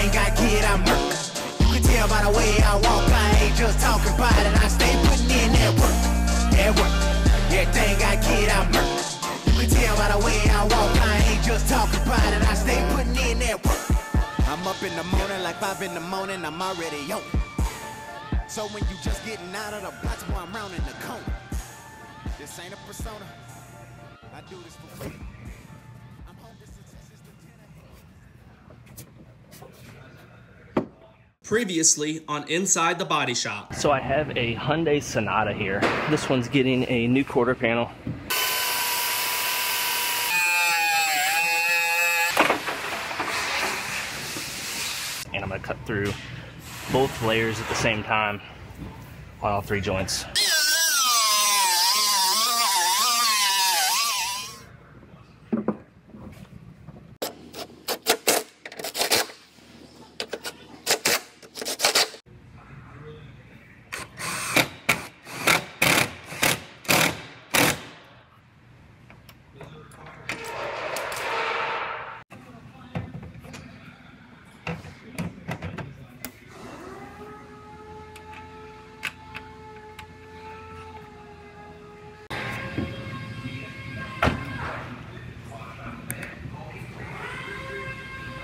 Everything I get, I'm murk. You can tell by the way I walk, I ain't just talking about it. I stay putting in that work, that work. Everything I get, I'm murk. You can tell by the way I walk, I ain't just talking about it. I stay putting in that work. I'm up in the morning like 5 in the morning, I'm already on. So when you just getting out of the box, boy, I'm rounding the corner. This ain't a persona, I do this for free. I'm home to system. Previously on Inside the Body Shop. So I have a Hyundai Sonata here. This one's getting a new quarter panel. And I'm gonna cut through both layers at the same time on all 3 joints.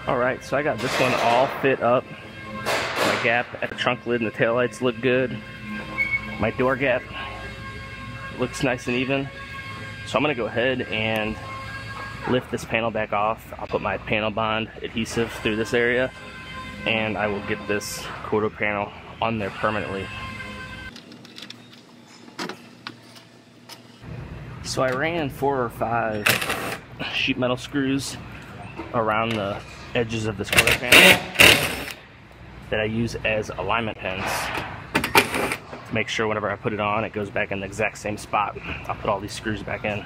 Alright, so I got this one all fit up. My gap at the trunk lid and the taillights look good. My door gap looks nice and even. So I'm going to go ahead and lift this panel back off. I'll put my panel bond adhesive through this area, and I will get this quarter panel on there permanently. So I ran 4 or 5 sheet metal screws around the edges of this quarter panel that I use as alignment pins to make sure whenever I put it on, it goes back in the exact same spot. I'll put all these screws back in.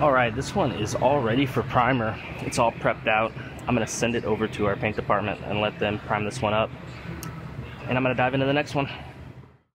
Alright, this one is all ready for primer. It's all prepped out. I'm going to send it over to our paint department and let them prime this one up. And I'm going to dive into the next one.